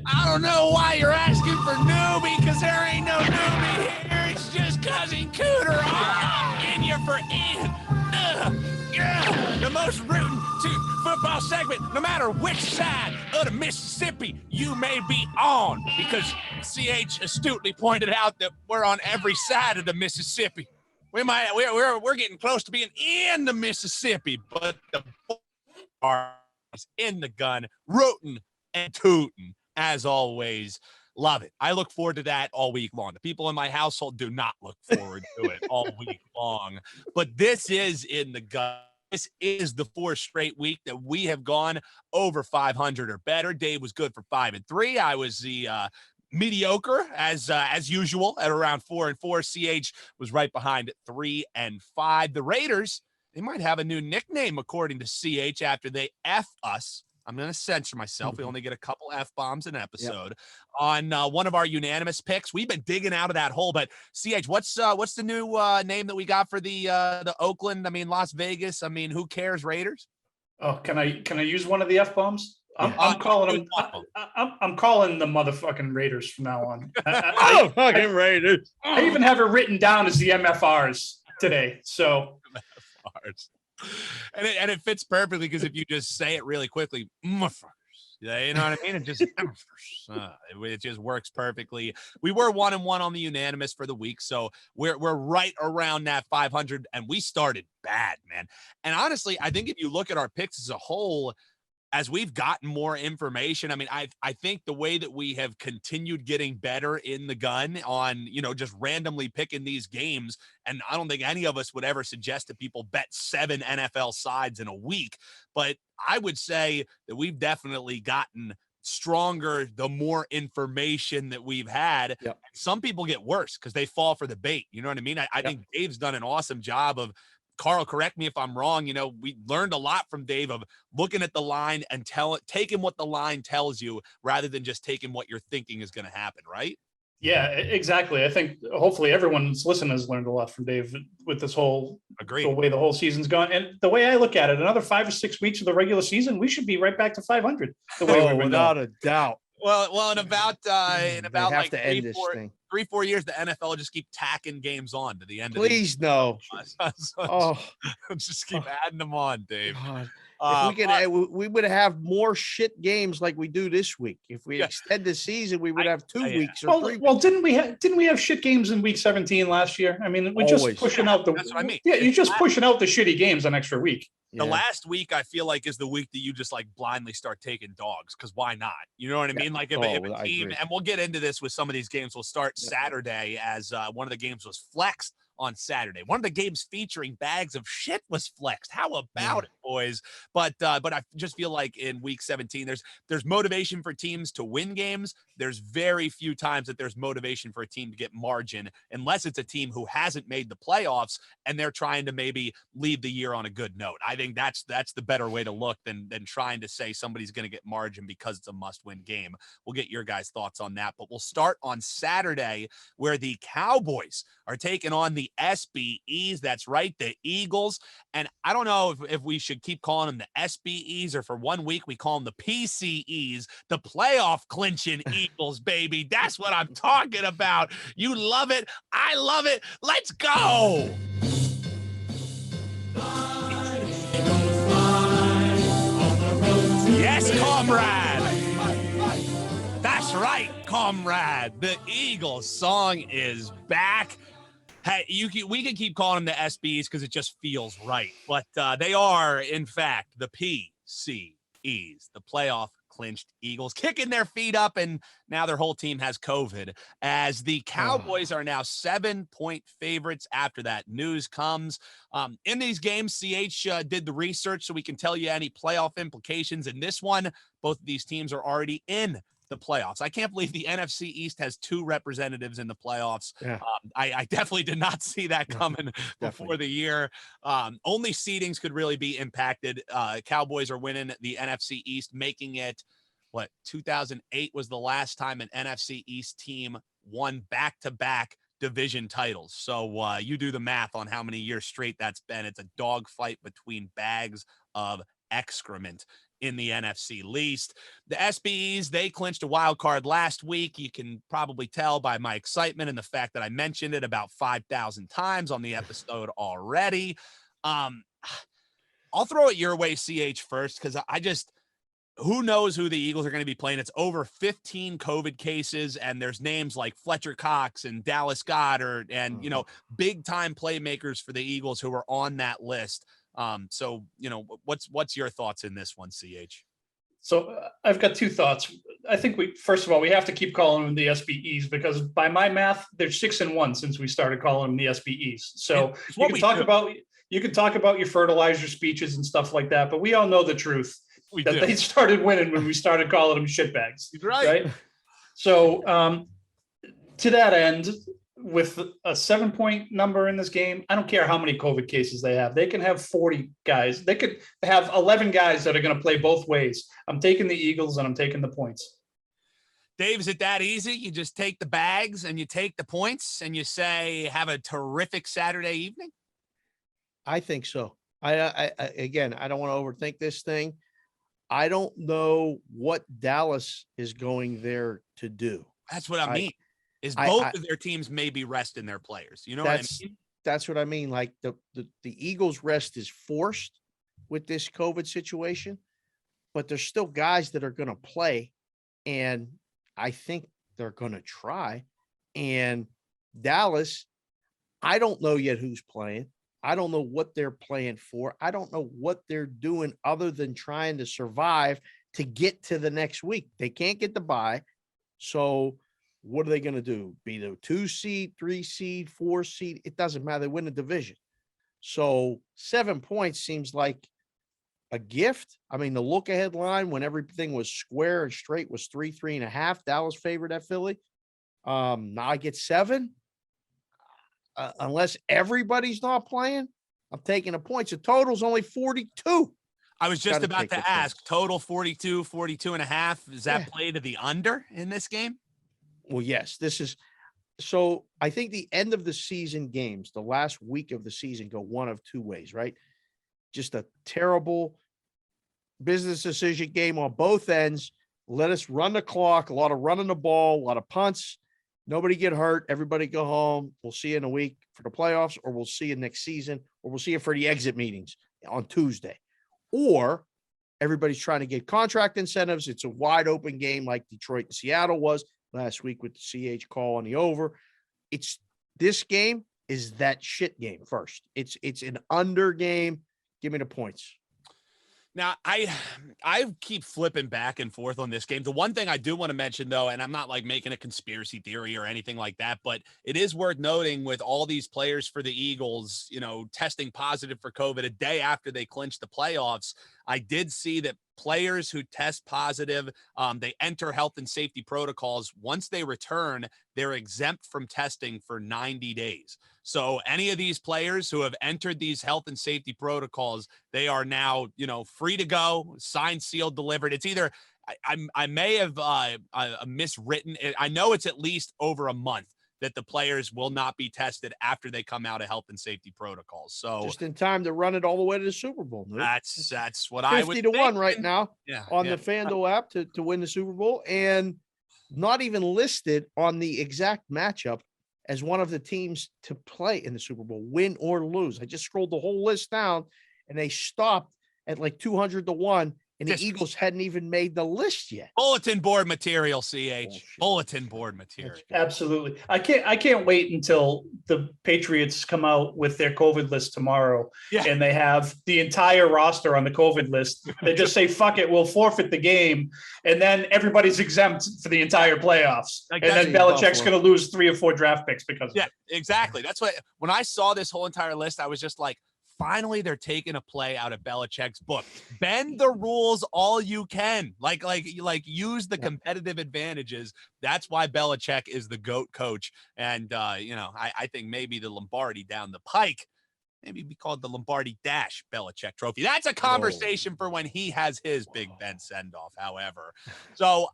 I don't know why you're asking for newbie, because there ain't no newbie here. It's just Cousin Cooter in you for in. The most rootin' to football segment, no matter which side of the Mississippi you may be on, because CH astutely pointed out that we're on every side of the Mississippi. We're getting close to being in the Mississippi, but the bar is in the gun, rootin' and tootin', as always. Love it. I look forward to that all week long. The people in my household do not look forward to it all week long. But this is in the gun. This is the fourth straight week that we have gone over 500 or better. Dave was good for 5-3. I was the mediocre as usual at around 4-4. CH was right behind at 3-5. The Raiders, they might have a new nickname according to CH after they F us. I'm going to censor myself. We only get a couple F-bombs an episode on one of our unanimous picks. We've been digging out of that hole, but CH, what's the new name that we got for the Oakland? Las Vegas. Who cares? Raiders. Oh, can I use one of the F-bombs? I'm calling them. I'm calling the motherfucking Raiders from now on. Fucking Raiders. I even have it written down as the MFRs today. So. MFRs. And it fits perfectly because if you just say it really quickly, motherfuckers, yeah, you know what I mean? It just it just works perfectly. We were 1-1 on the unanimous for the week, so we're right around that 500, and we started bad, man. And honestly, I think if you look at our picks as a whole, as we've gotten more information, I think the way that we have continued getting better in the gun on, just randomly picking these games, and I don't think any of us would ever suggest that people bet 7 NFL sides in a week, but I would say that we've definitely gotten stronger the more information that we've had. Yep. Some people get worse because they fall for the bait. You know what I mean? I think Dave's done an awesome job of, Carl, correct me if I'm wrong. We learned a lot from Dave of looking at the line and taking what the line tells you rather than just taking what you're thinking is going to happen, right? Yeah, exactly. I think hopefully everyone's listening has learned a lot from Dave with this whole the way the whole season's gone. And the way I look at it, another 5 or 6 weeks of the regular season, we should be right back to 500. The way without a doubt. Well, in about like 3-4 years, the NFL just keep tacking games on to the end. Please no. Just keep adding them on, Dave. If we would have more shit games like we do this week. If we extend the season, we would have 2 weeks or 3 weeks. Well, didn't we have shit games in week 17 last year? We're just pushing out the. That's what I mean. Yeah, you're just pushing out the shitty games an extra week. The last week, I feel like, is the week that you just like blindly start taking dogs, because why not? You know what I mean? Like if a team, and we'll get into this with some of these games. We'll start Saturday as one of the games was flexed on Saturday. One of the games featuring bags of shit was flexed. How about it, boys? But I just feel like in week 17, there's motivation for teams to win games. There's very few times that there's motivation for a team to get margin, unless it's a team who hasn't made the playoffs and they're trying to maybe leave the year on a good note. I think that's the better way to look than trying to say somebody's going to get margin because it's a must-win game. We'll get your guys' thoughts on that, but we'll start on Saturday, where the Cowboys are taking on the SBEs. That's right, the Eagles. And I don't know if we should keep calling them the SBEs, or for 1 week we call them the PCEs, the playoff clinching Eagles, baby. That's what I'm talking about. You love it. I love it. Let's go. Yes, comrade. That's right, comrade. The Eagles song is back. Hey, we can keep calling them the SBs because it just feels right. But they are, in fact, the PCEs, the playoff clinched Eagles, kicking their feet up, and now their whole team has COVID, as the Cowboys are now 7-point favorites after that news comes. In these games, CH did the research so we can tell you any playoff implications. In this one, both of these teams are already in the playoffs. I can't believe the NFC East has 2 representatives in the playoffs. Yeah. I definitely did not see that coming before the year. Only seedings could really be impacted. Cowboys are winning the NFC East, making it 2008 was the last time an NFC East team won back-to-back division titles. So you do the math on how many years straight that's been. It's a dogfight between bags of excrement in the NFC least. The SBEs, they clinched a wild card last week. You can probably tell by my excitement and the fact that I mentioned it about 5,000 times on the episode already. I'll throw it your way, CH, first, because who knows who the Eagles are going to be playing. It's over 15 COVID cases, and there's names like Fletcher Cox and Dallas Goedert and, big time playmakers for the Eagles who are on that list. So, what's your thoughts in this one, CH? So I've got two thoughts. I think first of all, we have to keep calling them the SBEs because by my math, they're 6-1 since we started calling them the SBEs. So you can talk about your fertilizer speeches and stuff like that, but we all know the truth. They started winning when we started calling them shitbags. Right? So to that end, with a 7-point number in this game, I don't care how many COVID cases they have. They can have 40 guys. They could have 11 guys that are going to play both ways. I'm taking the Eagles and I'm taking the points. Dave, is it that easy? You just take the bags and you take the points and you say, have a terrific Saturday evening? I think so. Again, I don't want to overthink this thing. I don't know what Dallas is going there to do. That's what I mean. Both of their teams maybe resting their players. You know what I mean? That's what I mean. Like the Eagles' rest is forced with this COVID situation, but there's still guys that are going to play, and I think they're going to try. And Dallas, I don't know yet who's playing. I don't know what they're playing for. I don't know what they're doing other than trying to survive to get to the next week. They can't get the bye. So what are they going to do? Be the 2 seed, 3 seed, 4 seed? It doesn't matter. They win the division. So 7 points seems like a gift. I mean, the look ahead line when everything was square and straight was 3.5. Dallas favored at Philly. Now I get 7. Unless everybody's not playing, I'm taking the points. The total's only 42. I was just about to ask, total 42, 42.5. Is that play to the under in this game? Well, yes, this is. So I think the end of the season games, the last week of the season, go one of two ways, right? Just a terrible business decision game on both ends. Let us run the clock, a lot of running the ball, a lot of punts. Nobody get hurt. Everybody go home. We'll see you in a week for the playoffs, or we'll see you next season, or we'll see you for the exit meetings on Tuesday. Or everybody's trying to get contract incentives. It's a wide open game like Detroit and Seattle was last week with the CH call on the over. This game is that shit game first. It's an under game. Give me the points. Now, I keep flipping back and forth on this game. The one thing I do want to mention, though, and I'm not like making a conspiracy theory or anything like that, but it is worth noting with all these players for the Eagles, testing positive for COVID a day after they clinched the playoffs. I did see that players who test positive, they enter health and safety protocols. Once they return, they're exempt from testing for 90 days. So any of these players who have entered these health and safety protocols, they are now, free to go, signed, sealed, delivered. It's either I may have miswritten it. I know it's at least over a month that the players will not be tested after they come out of health and safety protocols. So just in time to run it all the way to the Super Bowl. Dude. That's what I would 50-1 right now on the FanDuel app to win the Super Bowl, and not even listed on the exact matchup as one of the teams to play in the Super Bowl, win or lose. I just scrolled the whole list down and they stopped at like 200-1. And the Eagles hadn't even made the list yet. Bulletin board material, CH. Bulletin board material. Absolutely. I can't wait until the Patriots come out with their COVID list tomorrow and they have the entire roster on the COVID list. They just say, fuck it, we'll forfeit the game. And then everybody's exempt for the entire playoffs. And then Belichick's going to lose 3 or 4 draft picks because of it. Exactly. That's what, when I saw this whole entire list, I was just like, finally, they're taking a play out of Belichick's book. Bend the rules all you can. Like use the competitive advantages. That's why Belichick is the GOAT coach. And, I think maybe the Lombardi down the pike, maybe be called the Lombardi Dash Belichick Trophy. That's a conversation for when he has his Big Ben send-off, however. So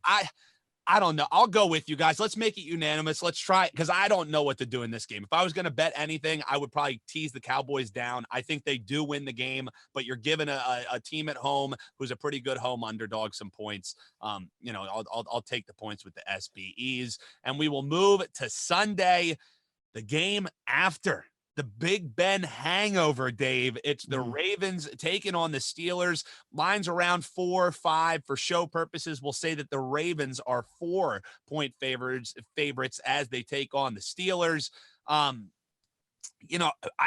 I don't know. I'll go with you guys. Let's make it unanimous. Let's try it because I don't know what to do in this game. If I was going to bet anything, I would probably tease the Cowboys down. I think they do win the game, but you're giving a team at home who's a pretty good home underdog some points. I'll take the points with the SBEs, and we will move to Sunday, the game after the Big Ben hangover, Dave. It's the Ravens taking on the Steelers. Line's around 4 or 5. For show purposes, we'll say that the Ravens are 4-point favorites as they take on the Steelers. I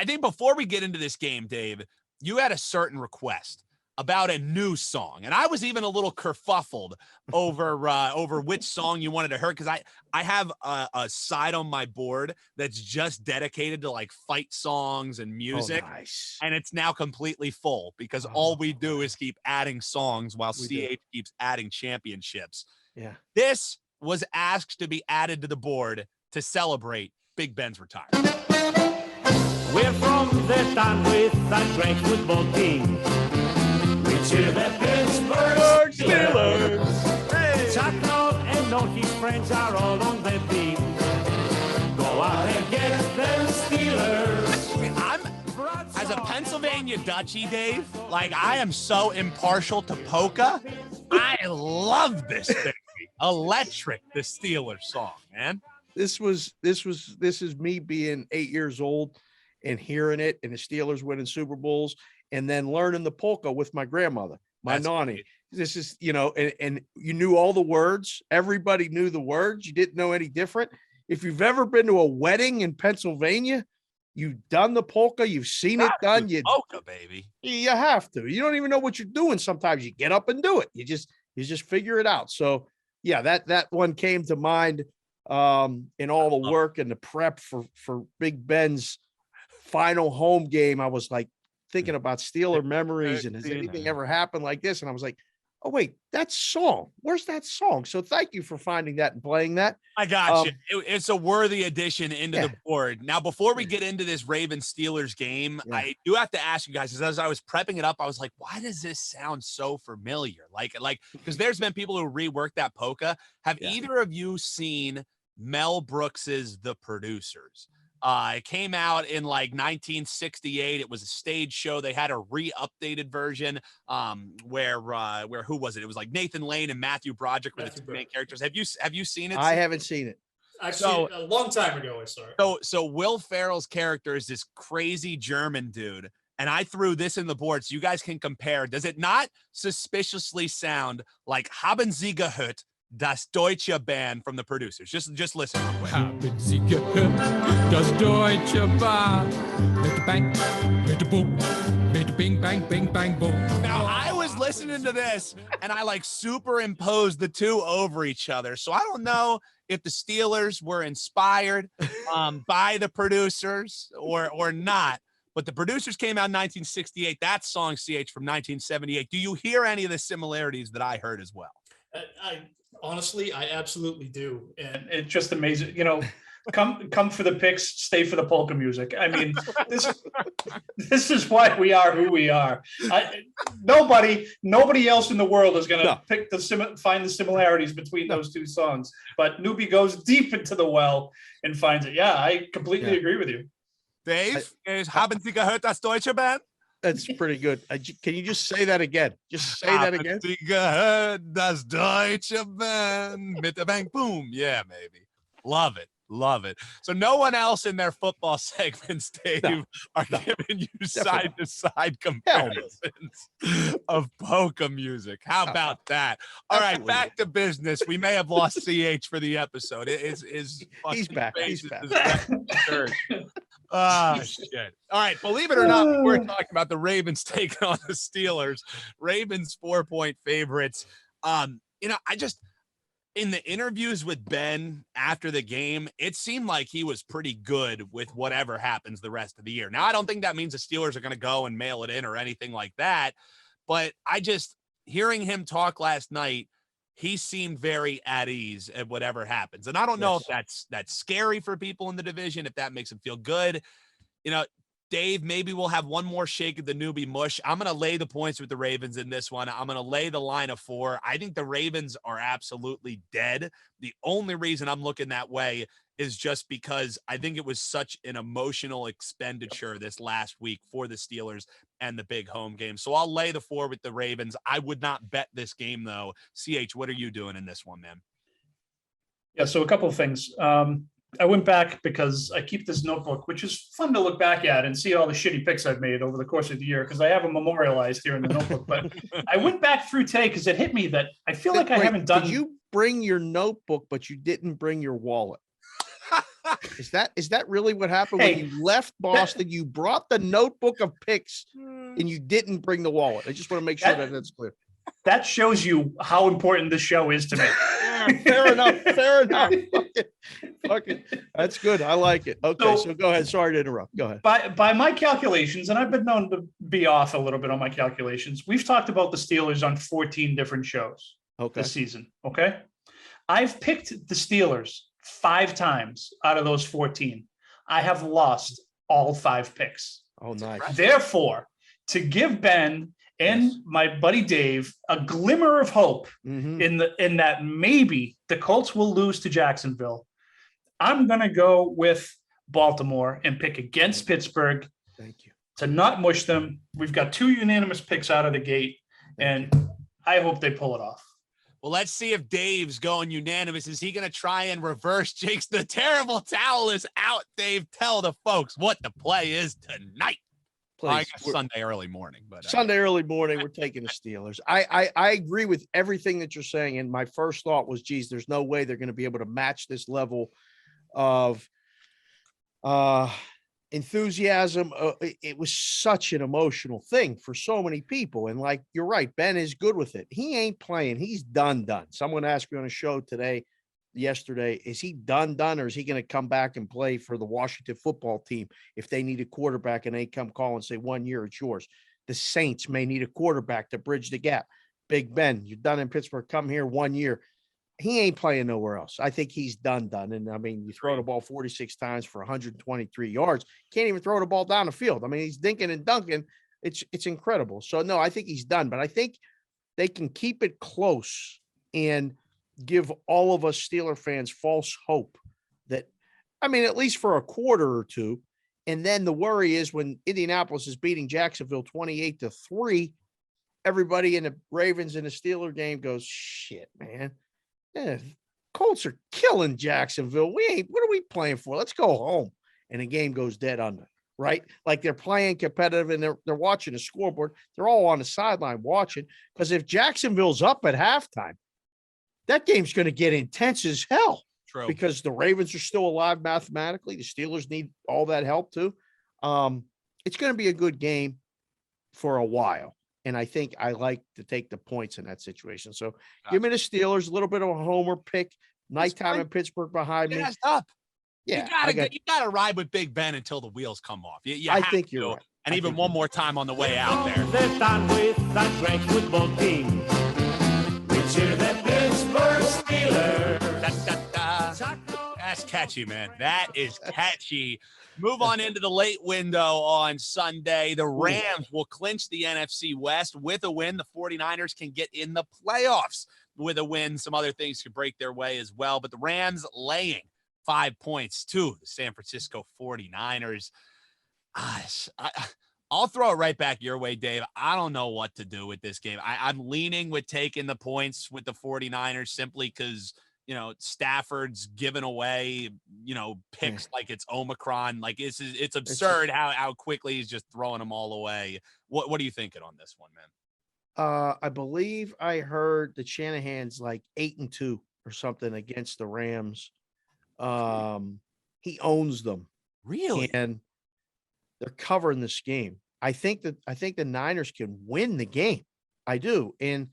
think before we get into this game, Dave, you had a certain request about a new song. And I was even a little kerfuffled over which song you wanted to hear, because I have a side on my board that's just dedicated to like fight songs and music. Oh, nice. And it's now completely full because all we do is keep adding songs while CH keeps adding championships. Yeah. This was asked to be added to the board to celebrate Big Ben's retirement. We're from the town with a great football team. We cheer the Pittsburgh Steelers. Hey. Chuck North and all his friends are all on the team. Go out and get them Steelers. As a Pennsylvania Dutchie, Dave, like I am so impartial to polka. I love this thing. Electric, the Steelers song, man. This is me being 8 years old and hearing it, and the Steelers winning Super Bowls, and then learning the polka with my grandmother, my nanny. This is, and you knew all the words. Everybody knew the words. You didn't know any different. If you've ever been to a wedding in Pennsylvania, you've done the polka, you've seen it done. Polka, baby. You have to. You don't even know what you're doing. Sometimes you get up and do it. You just figure it out. So yeah, that one came to mind in all the work and the prep for Big Ben's final home game. I was like thinking about Steeler memories and has anything ever happened like this? And I was like, oh wait, that song. Where's that song? So thank you for finding that and playing that. I got you. It's a worthy addition into the board. Now, before we get into this Ravens-Steelers game, I do have to ask you guys, as I was prepping it up, I was like, why does this sound so familiar? Like, because there's been people who reworked that polka. Have either of you seen Mel Brooks's The Producers? It came out in like 1968. It was a stage show. They had a re-updated version where who was it? It was like Nathan Lane and Matthew Broderick were the two main characters. Have you seen it? I haven't seen it. Actually, a long time ago I saw it. So Will Ferrell's character is this crazy German dude, and I threw this in the board so you guys can compare. Does it not suspiciously sound like Haben Sie gehört? Das Deutsche Band from The Producers. Just listen real quick. Haben Sie gehört, das Deutsche Band mit der Bang, mit der Boom, mit der Bing Bang, Bing Bang Boom. Now I was listening to this and I like superimposed the two over each other. So I don't know if the Steelers were inspired by The Producers or not. But The Producers came out in 1968. That song, CH, from 1978. Do you hear any of the similarities that I heard as well? Honestly, I absolutely do. And it's just amazing. Come for the picks, stay for the polka music. I mean, this is why we are who we are. Nobody else in the world is going to find the similarities between those two songs. But Newbie goes deep into the well and finds it. Yeah, I completely agree with you. Dave, haben Sie gehört das Deutsche Band? That's pretty good. Can you just say that again? Just say that again. Haben Sie gehört das Deutsche Band mit der Bang Boom? Yeah, maybe. Love it. So no one else in their football segments, Dave, are giving you side-to-side comparisons of polka music. How about that? All right, back to business. We may have lost CH for the episode. He's back. Oh, shit. All right, believe it or not, we're talking about the Ravens taking on the Steelers. Ravens 4-point favorites. In the interviews with Ben after the game, it seemed like he was pretty good with whatever happens the rest of the year. Now, I don't think that means the Steelers are going to go and mail it in or anything like that, but hearing him talk last night, he seemed very at ease at whatever happens. And I don't know if that's scary for people in the division, if that makes them feel good. Dave, maybe we'll have one more shake of the newbie mush. I'm going to lay the points with the Ravens in this one. I'm going to lay the line of 4. I think the Ravens are absolutely dead. The only reason I'm looking that way is just because I think it was such an emotional expenditure this last week for the Steelers and the big home game. So I'll lay the 4 with the Ravens. I would not bet this game, though. CH, what are you doing in this one, man? Yeah, so a couple of things. I went back because I keep this notebook, which is fun to look back at and see all the shitty picks I've made over the course of the year because I have them memorialized here in the notebook. But I went back through today because it hit me that I feel like I haven't done. Did you bring your notebook, but you didn't bring your wallet? Is that really what happened when you left Boston? You brought the notebook of picks and you didn't bring the wallet. I just want to make sure that's clear. That shows you how important this show is to me. Fair enough. Fuck it. That's good. I like it. Okay, so go ahead. Sorry to interrupt. Go ahead. By my calculations, and I've been known to be off a little bit on my calculations, we've talked about the Steelers on 14 different shows this season. Okay. I've picked the Steelers 5 times out of those 14. I have lost all 5 picks. Oh, nice. Therefore, to give Ben and my buddy Dave a glimmer of hope in that maybe the Colts will lose to Jacksonville, I'm going to go with Baltimore and pick against Pittsburgh. Thank you. To not mush them. We've got 2 unanimous picks out of the gate, and I hope they pull it off. Well, let's see if Dave's going unanimous. Is he going to try and reverse Jake's? The terrible towel is out, Dave. Tell the folks what the play is tonight. I guess Sunday early morning, but Sunday early morning, we're taking the Steelers. I agree with everything that you're saying. And my first thought was, geez, there's no way they're going to be able to match this level of enthusiasm. It was such an emotional thing for so many people. And like, you're right, Ben is good with it. He ain't playing. He's done. Someone asked me on a show yesterday, is he done, or is he going to come back and play for the Washington football team if they need a quarterback and they come call and say 1 year, it's yours? The Saints may need a quarterback to bridge the gap. Big Ben, you're done in Pittsburgh, come here 1 year. He ain't playing nowhere else. I think he's done. And I mean, you throw the ball 46 times for 123 yards, can't even throw the ball down the field. I mean, he's dinking and dunking. It's incredible. So no, I think he's done, but I think they can keep it close and give all of us Steeler fans false hope that, I mean, at least for a quarter or two. And then the worry is when Indianapolis is beating Jacksonville 28-3, everybody in the Ravens in the Steeler game goes, shit, man. Yeah, Colts are killing Jacksonville. What are we playing for? Let's go home. And the game goes dead under, right? Like they're playing competitive and they're watching the scoreboard. They're all on the sideline watching, because if Jacksonville's up at halftime, that game's going to get intense as hell. True. Because the Ravens are still alive mathematically. The Steelers need all that help too. It's going to be a good game for a while. And I think I like to take the points in that situation. So give me the Steelers, a little bit of a homer pick, nighttime in Pittsburgh behind me. Up. Yeah. You gotta ride with Big Ben until the wheels come off. I think you're right. And even one more time on the way out there. They're done with that great football team. We cheer the Pittsburgh Steelers. That's catchy, man. That is catchy. Move on into the late window on Sunday. The Rams will clinch the NFC West with a win. The 49ers can get in the playoffs with a win. Some other things could break their way as well. But the Rams laying 5 points to the San Francisco 49ers. I'll throw it right back your way, Dave. I don't know what to do with this game. I'm leaning with taking the points with the 49ers simply because, Stafford's giving away, picks like it's Omicron. Like it's absurd how quickly he's just throwing them all away. What are you thinking on this one, man? I believe I heard that Shanahan's like 8-2 or something against the Rams. He owns them. Really? And they're covering this game. I think the Niners can win the game. I do. And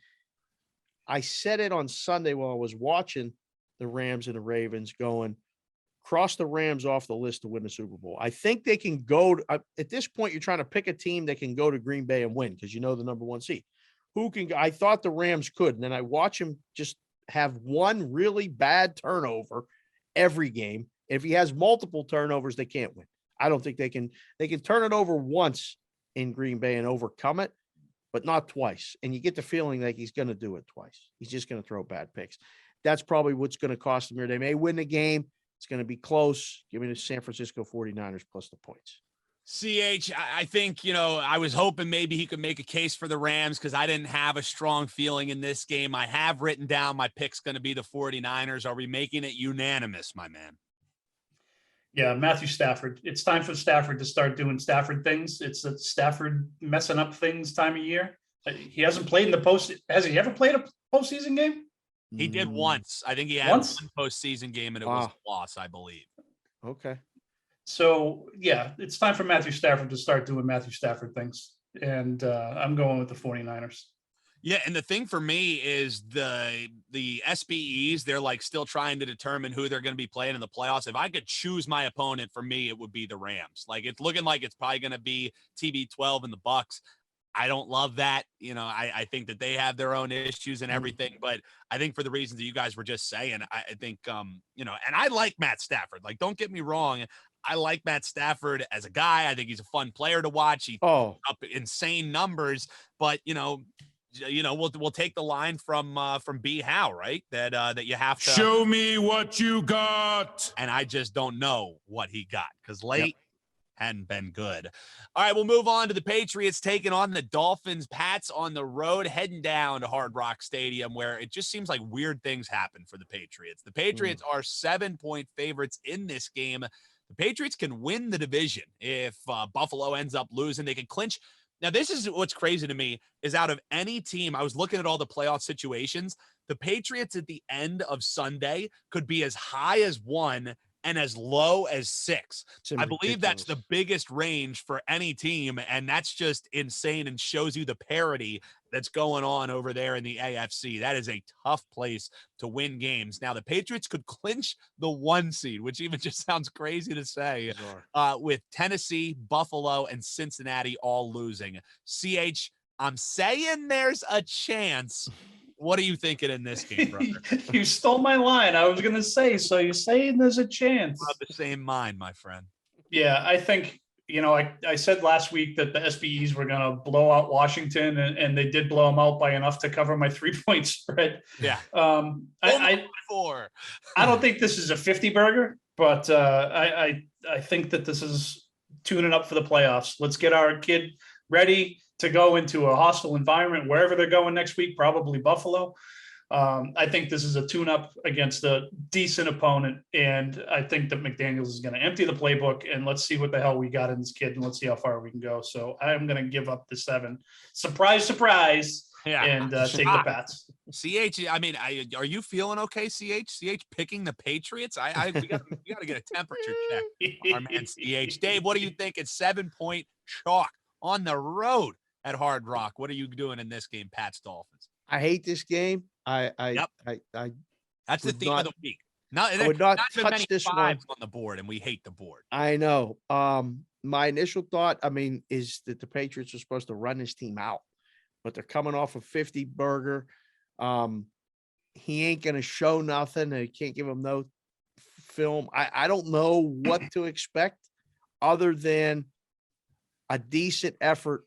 I said it on Sunday while I was watching the Rams and the Ravens, going, cross the Rams off the list to win the Super Bowl. I think they can go at this point, you're trying to pick a team that can go to Green Bay and win because the number 1 seed. I thought the Rams could. And then I watch him just have one really bad turnover every game. If he has multiple turnovers, they can't win. I don't think they can turn it over once in Green Bay and overcome it, but not twice. And you get the feeling like he's going to do it twice. He's just going to throw bad picks. That's probably what's going to cost them here. They may win the game. It's going to be close. Give me the San Francisco 49ers plus the points. CH, I think, I was hoping maybe he could make a case for the Rams because I didn't have a strong feeling in this game. I have written down my pick's going to be the 49ers. Are we making it unanimous, my man? Yeah, Matthew Stafford. It's time for Stafford to start doing Stafford things. It's a Stafford messing up things time of year. He hasn't played in the post. Has he ever played a postseason game? He did once. I think he had one postseason game, and it was a loss, I believe. Okay. So, yeah, it's time for Matthew Stafford to start doing Matthew Stafford things. And I'm going with the 49ers. Yeah, and the thing for me is the SBEs, they're like still trying to determine who they're going to be playing in the playoffs. If I could choose my opponent, for me, it would be the Rams. Like, it's looking like it's probably going to be TB12 and the Bucks. I don't love that. I think that they have their own issues and everything, but I think for the reasons that you guys were just saying, I think, and I like Matt Stafford. Like, don't get me wrong. I like Matt Stafford as a guy. I think he's a fun player to watch. He up insane numbers, but we'll take the line from B Howe, right? That you have to show me what you got. And I just don't know what he got because late hadn't been good. All right, we'll move on to the Patriots taking on the Dolphins. Pats on the road, heading down to Hard Rock Stadium, where it just seems like weird things happen for the Patriots. The Patriots are 7-point favorites in this game. The Patriots can win the division if Buffalo ends up losing. They can clinch. Now, this is what's crazy to me is out of any team, I was looking at all the playoff situations, the Patriots at the end of Sunday could be as high as 1 and as low as 6. I believe that's the biggest range for any team, and that's just insane and shows you the parity that's going on over there in the AFC. That is a tough place to win games. Now, the Patriots could clinch the 1 seed, which even just sounds crazy to say, with Tennessee, Buffalo, and Cincinnati all losing. CH, I'm saying there's a chance. What are you thinking in this game, brother? You stole my line. I was going to say, so you're saying there's a chance. We're of the same mind, my friend. Yeah, I think, I said last week that the SBEs were going to blow out Washington, and they did blow them out by enough to cover my 3-point spread. Yeah. I don't think this is a 50 burger, but I think that this is tuning up for the playoffs. Let's get our kid ready to go into a hostile environment wherever they're going next week, probably Buffalo. I think this is a tune-up against a decent opponent, and I think that McDaniels is going to empty the playbook, and let's see what the hell we got in this kid, and let's see how far we can go. So I'm going to give up the 7. Surprise, surprise, and take the Pats. CH, I mean, are you feeling okay, CH? CH picking the Patriots? We got to get a temperature check. Our man CH. Dave, what do you think? It's 7-point chalk on the road at Hard Rock. What are you doing in this game, Pats Dolphins? I hate this game. That's the theme of the week. I would not touch this one on the board, and we hate the board. I know. My initial thought, is that the Patriots are supposed to run this team out, but they're coming off a 50 burger. He ain't going to show nothing. They can't give him no film. I don't know what to expect other than a decent effort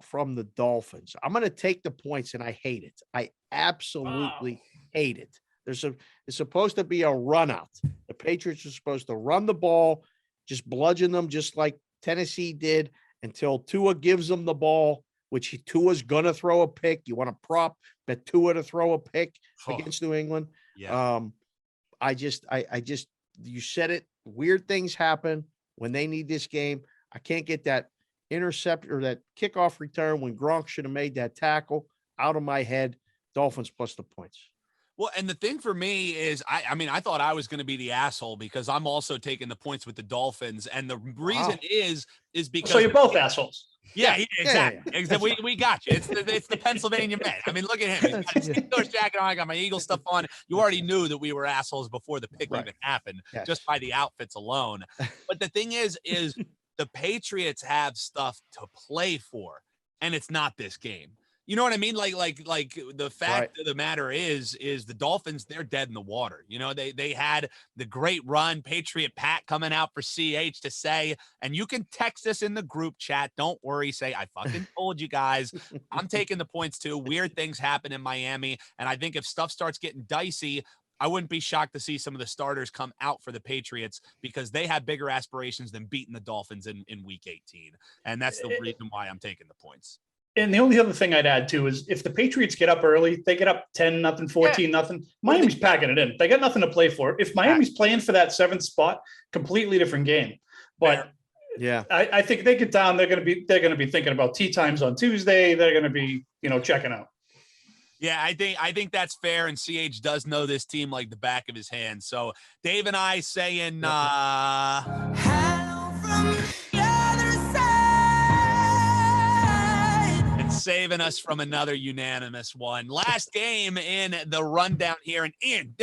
from the Dolphins. I'm going to take the points, and I hate it. I absolutely hate it. It's supposed to be a run out. The Patriots are supposed to run the ball, just bludgeon them, just like Tennessee did, until Tua gives them the ball, which Tua's going to throw a pick. You want to prop bet Tua to throw a pick against New England. Yeah. You said it. Weird things happen when they need this game. I can't get that intercept or that kickoff return when Gronk should have made that tackle out of my head. Dolphins plus the points. Well, and the thing for me is, I thought I was going to be the asshole because I'm also taking the points with the Dolphins, and the reason is because so you're both assholes. Yeah, exactly. Yeah. Exactly. We got you. It's the Pennsylvania man. I mean, look at him. He's got his Steelers jacket on. I got my Eagle stuff on. You already knew that we were assholes before the pick even happened, just by the outfits alone. But the thing is the Patriots have stuff to play for, and it's not this game. You know what I mean? Like the fact of the matter is the Dolphins, they're dead in the water. You know, they had the great run, Patriot Pat coming out for CH to say, and you can text us in the group chat. Don't worry. Say, I fucking told you guys, I'm taking the points too. Weird things happen in Miami. And I think if stuff starts getting dicey, I wouldn't be shocked to see some of the starters come out for the Patriots because they have bigger aspirations than beating the Dolphins in week 18. And that's the reason why I'm taking the points. And the only other thing I'd add too is if the Patriots get up early, they get up 10-0, 14-0. Miami's packing it in. They got nothing to play for. If Miami's playing for that 7th spot, completely different game. But yeah, I think they get down. They're going to be thinking about tea times on Tuesday. They're going to be, checking out. Yeah, I think that's fair, and CH does know this team like the back of his hand. So Dave and I saying, hello from the other side, and saving us from another unanimous one. Last game in the rundown here, and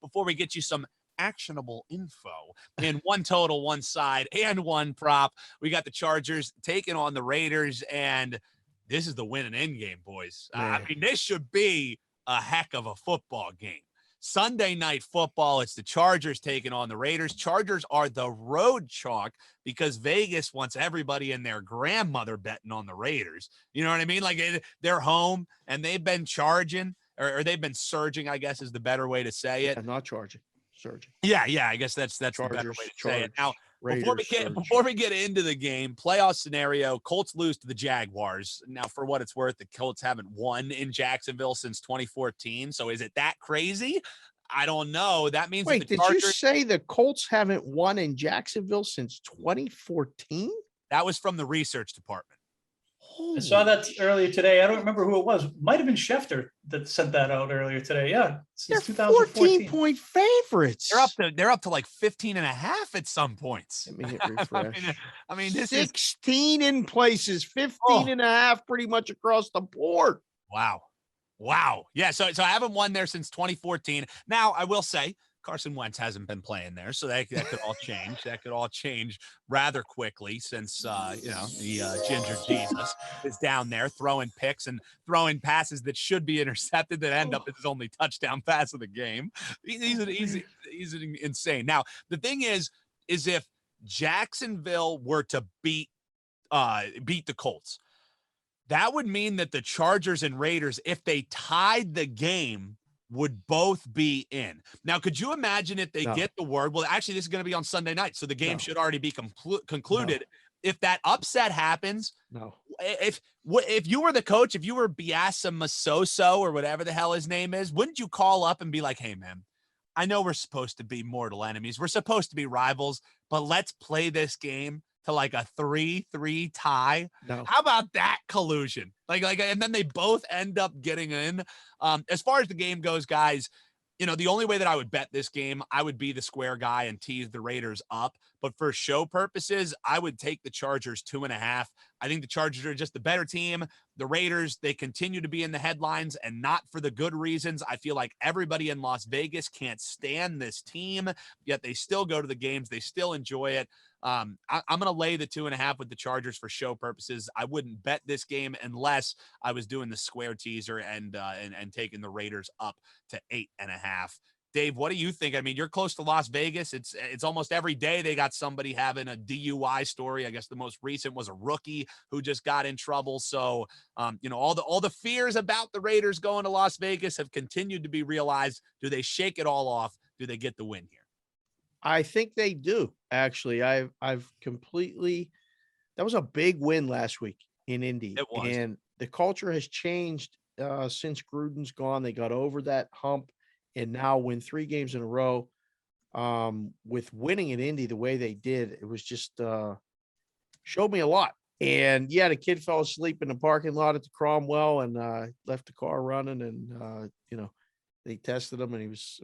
before we get you some actionable info in one total, one side, and one prop, we got the Chargers taking on the Raiders, and this is the win and end game, boys. I mean, this should be a heck of a football game. Sunday night football, it's the Chargers taking on the Raiders. Chargers are the road chalk because Vegas wants everybody and their grandmother betting on the Raiders. You know what I mean? Like they're home and they've been charging or they've been surging, I guess is the better way to say it. Yeah, not charging, surging. Yeah. I guess that's Chargers, the better way to say it. Now, before we get into the game, playoff scenario, Colts lose to the Jaguars. Now, for what it's worth, the Colts haven't won in Jacksonville since 2014. So is it that crazy? I don't know. That means wait, did you say the Colts haven't won in Jacksonville since 2014? That was from the research department. I saw that earlier today. I don't remember who it was. Might have been Schefter that sent that out earlier today. Yeah. They're 14-point favorites. They're up to like 15 and a half at some points. Let me hit refresh. I mean, this 16 in places, 15 and a half pretty much across the board. Wow. Yeah. So I haven't won there since 2014. Now I will say Carson Wentz hasn't been playing there, so that could all change. That could all change rather quickly since the Ginger Jesus is down there throwing picks and throwing passes that should be intercepted that end up as his only touchdown pass of the game. He's insane. Now the thing is if Jacksonville were to beat the Colts, that would mean that the Chargers and Raiders, if they tied the game, would both be in. Now, could you imagine if they get the word? Well, actually, this is going to be on Sunday night, so the game should already be concluded. If that upset happens, if you were the coach, if you were Biasa Masoso or whatever the hell his name is, wouldn't you call up and be like, hey, man, I know we're supposed to be mortal enemies. We're supposed to be rivals, but let's play this game to like a 3-3 tie. How about that collusion? Like, and then they both end up getting in. As far as the game goes, guys, the only way that I would bet this game, I would be the square guy and tease the Raiders up. But for show purposes, I would take the Chargers 2.5. I think the Chargers are just the better team. The Raiders, they continue to be in the headlines and not for the good reasons. I feel like everybody in Las Vegas can't stand this team, yet they still go to the games. They still enjoy it. I'm going to lay the 2.5 with the Chargers for show purposes. I wouldn't bet this game unless I was doing the square teaser and taking the Raiders up to 8.5. Dave, what do you think? I mean, you're close to Las Vegas. It's almost every day they got somebody having a DUI story. I guess the most recent was a rookie who just got in trouble. So, all the fears about the Raiders going to Las Vegas have continued to be realized. Do they shake it all off? Do they get the win here? I think they do. Actually, I've completely. That was a big win last week in Indy. It was. And the culture has changed since Gruden's gone. They got over that hump. And now win 3 games in a row with winning in Indy the way they did. It was just showed me a lot. And yeah, the kid fell asleep in the parking lot at the Cromwell and left the car running. And, they tested him and he was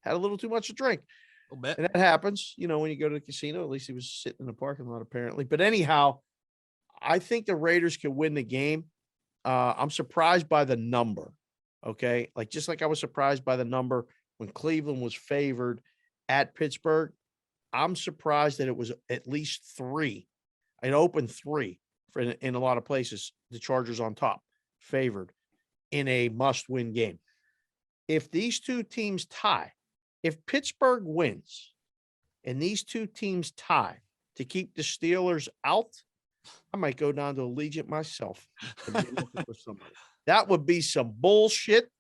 had a little too much to drink. A little bit. And that happens, when you go to the casino. At least he was sitting in the parking lot apparently. But anyhow, I think the Raiders can win the game. I'm surprised by the number. Okay. Just like I was surprised by the number when Cleveland was favored at Pittsburgh. I'm surprised that it was at least 3. It opened 3. in a lot of places, the Chargers on top, favored in a must-win game. If these two teams tie, if Pittsburgh wins and these two teams tie to keep the Steelers out, I might go down to Allegiant myself and be looking for somebody. That would be some bullshit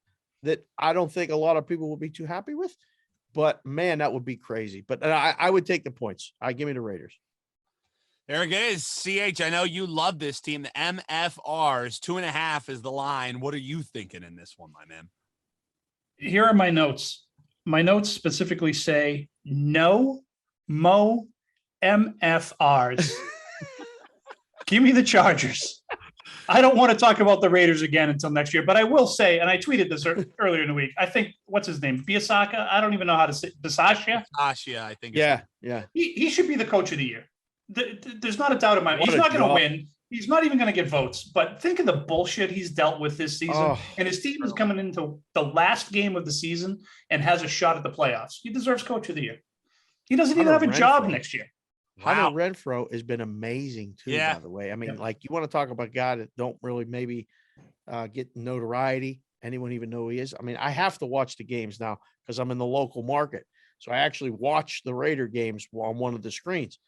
that I don't think a lot of people would be too happy with. But, man, that would be crazy. But I would take the points. Give me the Raiders. There it is. CH, I know you love this team. The MFRs, 2.5 is the line. What are you thinking in this one, my man? Here are my notes. My notes specifically say no Mo MFRs. Give me the Chargers. I don't want to talk about the Raiders again until next year, but I will say, and I tweeted this earlier in the week, I think, what's his name? Biasaka? I don't even know how to say Bisaccia? Bisaccia, I think. Yeah. He should be the coach of the year. There's not a doubt in my mind. He's not going to win. He's not even going to get votes. But think of the bullshit he's dealt with this season. And his team is coming into the last game of the season and has a shot at the playoffs. He deserves coach of the year. He doesn't even have a job next year. Hunter Renfrow has been amazing too, by the way. I mean, like, you want to talk about a guy that don't really maybe get notoriety. Anyone even know who he is? I mean, I have to watch the games now because I'm in the local market. So I actually watch the Raider games on one of the screens.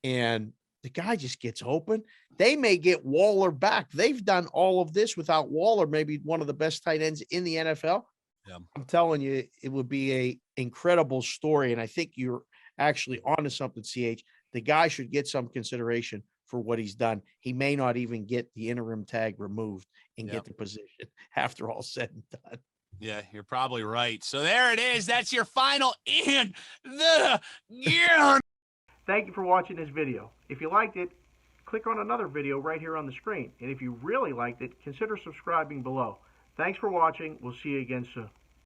And the guy just gets open. They may get Waller back. They've done all of this without Waller, maybe one of the best tight ends in the NFL. Yeah. I'm telling you, it would be a incredible story. And I think you're actually onto something, CH. The guy should get some consideration for what he's done. He may not even get the interim tag removed and get the position after all said and done. Yeah, you're probably right. So there it is. That's your final in the year. Thank you for watching this video. If you liked it, click on another video right here on the screen. And if you really liked it, consider subscribing below. Thanks for watching. We'll see you again soon.